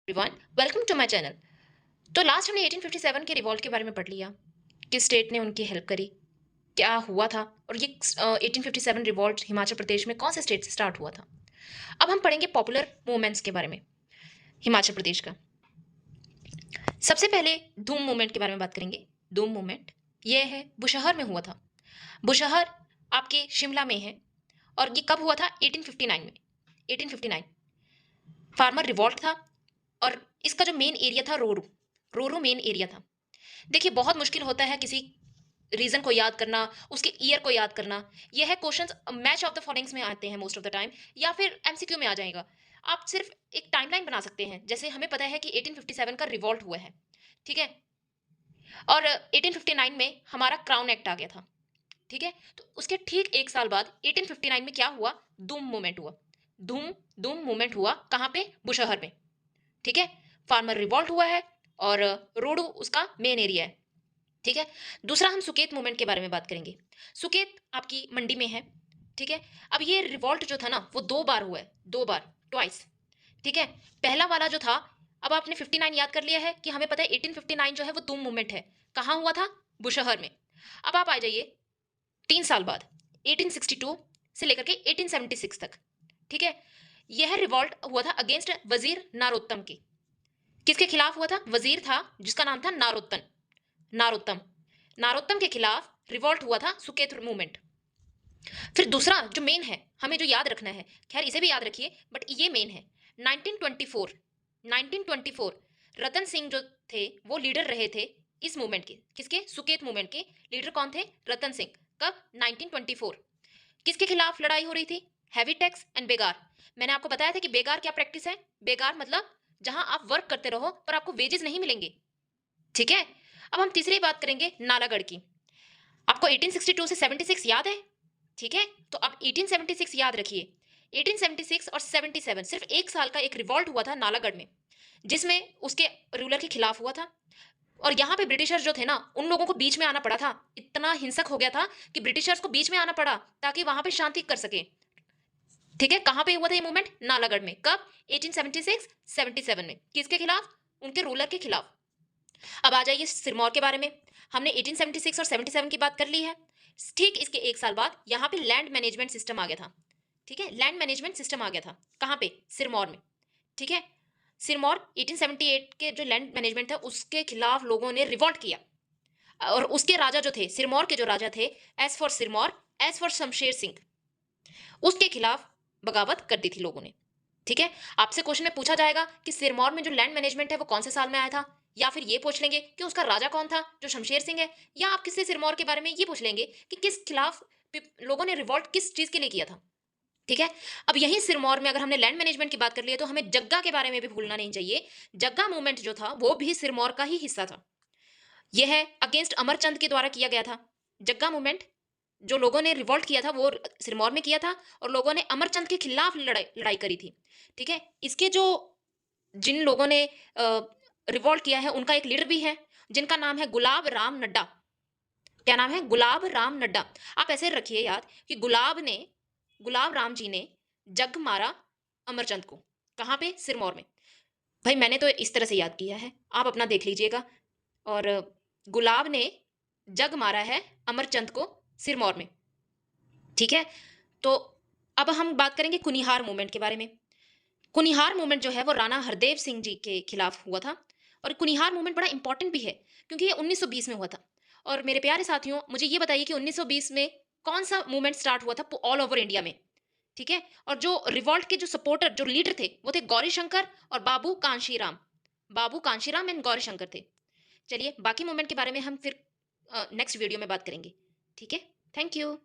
Everyone, welcome to my channel. तो last हमने 1857 के रिवॉल्ट के बारे में पढ़ लिया। किस स्टेट ने उनकी हेल्प करी, क्या हुआ था, और ये 1857 रिवॉल्ट हिमाचल प्रदेश में कौन से स्टेट से स्टार्ट हुआ था। अब हम पढ़ेंगे पॉपुलर मूवमेंट्स के बारे में हिमाचल प्रदेश का। सबसे पहले धूम मूवमेंट के बारे में बात करेंगे। धूम मूवमेंट ये है बुशहर में हुआ था। बुशहर आपके शिमला में है और ये कब हुआ था? 1859 में। 1859 फार्मर रिवॉल्ट था और इसका जो मेन एरिया था रोरू। रोरू मेन एरिया था। देखिए, बहुत मुश्किल होता है किसी रीजन को याद करना, उसके ईयर को याद करना। यह है questions match of the followings में आते हैं मोस्ट ऑफ द टाइम, या फिर एमसीक्यू में आ जाएगा। आप सिर्फ एक टाइमलाइन बना सकते हैं। जैसे हमें पता है कि 1857 का रिवॉल्ट हुआ है, ठीक है, और 1859 में हमारा क्राउन एक्ट आ गया था, ठीक है। तो उसके ठीक एक साल बाद 1859 में क्या हुआ? धूम मूवमेंट हुआ। धूम धूम मूवमेंट हुआ कहाँ पे? बुशहर में, ठीक है। फार्मर रिवॉल्ट हुआ है और रोडू उसका मेन एरिया है, ठीक है। दूसरा हम सुकेत मूवमेंट के बारे में बात करेंगे। सुकेत आपकी मंडी में है, ठीक है। अब ये रिवॉल्ट जो था ना, वो दो बार हुआ है, दो बार, ट्वाइस, ठीक है। पहला वाला जो था, अब आपने 59 याद कर लिया है कि हमें पता है 1859 जो है वो धूम मूवमेंट है। कहाँ हुआ था? बुशहर में। अब आप आ जाइए 3 साल बाद, 1862 से लेकर के 1876 तक, ठीक है। यह रिवॉल्ट हुआ था अगेंस्ट वजीर नारोत्तम की। किसके खिलाफ हुआ था? वजीर था जिसका नाम था नारोत्तम। नारोत्तम नारोत्तम के खिलाफ रिवॉल्ट हुआ था सुकेत मूवमेंट। फिर दूसरा जो मेन है, हमें जो याद रखना है, खैर इसे भी याद रखिए बट ये मेन है, 1924। 1924 रतन सिंह जो थे वो लीडर रहे थे इस मूवमेंट के। किसके? सुकेत मूवमेंट के लीडर कौन थे? रतन सिंह। कब? 1924। किसके खिलाफ लड़ाई हो रही थी? हैवी टैक्स एंड बेगार। मैंने आपको बताया था कि बेगार क्या प्रैक्टिस है। बेगार मतलब जहां आप वर्क करते रहो पर आपको वेजेस नहीं मिलेंगे, ठीक है। अब हम तीसरी बात करेंगे नालागढ़ की। आपको 1862 से 76 याद है, ठीक है। तो अब 1876 याद रखिए। 1876 और 77 सिर्फ एक साल का एक रिवॉल्ट हुआ था नालागढ़ में, जिसमें उसके रूलर के खिलाफ हुआ था। और यहाँ पे ब्रिटिशर्स जो थे ना, उन लोगों को बीच में आना पड़ा था। इतना हिंसक हो गया था कि ब्रिटिशर्स को बीच में आना पड़ा ताकि वहां पे शांति कर सके, ठीक है। कहां पे हुआ था ये मूवमेंट? नालागढ़ में। कब? 1876 77 में। किसके खिलाफ? उनके रूलर के खिलाफ। अब आ जाइए सिरमौर के बारे में। हमने 1876 और 77 की बात कर ली है। ठीक इसके एक साल बाद यहाँ पे लैंड मैनेजमेंट सिस्टम आ गया था, ठीक है। लैंड मैनेजमेंट सिस्टम आ गया था कहाँ पे? सिरमौर में, ठीक है। सिरमौर 1878 के जो लैंड मैनेजमेंट था उसके खिलाफ लोगों ने रिवॉल्ट किया। और उसके राजा जो थे, सिरमौर के जो राजा थे, as for Sirmaur, as for Shamsher Singh, उसके खिलाफ बगावत कर दी थी लोगों ने, ठीक है। आपसे क्वेश्चन में पूछा जाएगा कि सिरमौर में जो लैंड मैनेजमेंट है वो कौन से साल में आया था, या फिर ये पूछ लेंगे कि उसका राजा कौन था जो शमशेर सिंह है, या आप किससे सिरमौर के बारे में ये पूछ लेंगे कि किस खिलाफ लोगों ने रिवॉल्ट किस चीज के लिए किया था, ठीक है। अब यही सिरमौर में अगर हमने लैंड मैनेजमेंट की बात कर ली है तो हमें जग्गा के बारे में भी भूलना नहीं चाहिए। जग्गा मूवमेंट जो था वो भी सिरमौर का ही हिस्सा था। यह अगेंस्ट अमरचंद के द्वारा किया गया था। जग्गा मूवमेंट जो लोगों ने रिवॉल्ट किया था वो सिरमौर में किया था, और लोगों ने अमरचंद के खिलाफ लड़ाई लड़ाई करी थी, ठीक है। इसके जो जिन लोगों ने रिवॉल्ट किया है उनका एक लीडर भी है जिनका नाम है गुलाब राम नड्डा। क्या नाम है? गुलाब राम नड्डा। आप ऐसे रखिए याद कि गुलाब राम जी ने जग मारा अमरचंद को। कहाँ पे? सिरमौर में। भाई मैंने तो इस तरह से याद किया है, आप अपना देख लीजिएगा। और गुलाब ने जग मारा है अमरचंद को सिरमौर में, ठीक है। तो अब हम बात करेंगे कुनिहार मूवमेंट के बारे में। कुनिहार मूवमेंट जो है वो राणा हरदेव सिंह जी के खिलाफ हुआ था। और कुनिहार मूवमेंट बड़ा इंपॉर्टेंट भी है क्योंकि ये 1920 में हुआ था। और मेरे प्यारे साथियों, मुझे ये बताइए कि 1920 में कौन सा मूवमेंट स्टार्ट हुआ था ऑल ओवर इंडिया में, ठीक है। और जो रिवॉल्ट के जो सपोर्टर, जो लीडर थे, वो थे गौरी शंकर और बाबू कांशीराम। बाबू कांशीराम एंड गौरी शंकर थे। चलिए बाकी मूवमेंट के बारे में हम फिर नेक्स्ट वीडियो में बात करेंगे, ठीक है। Thank you.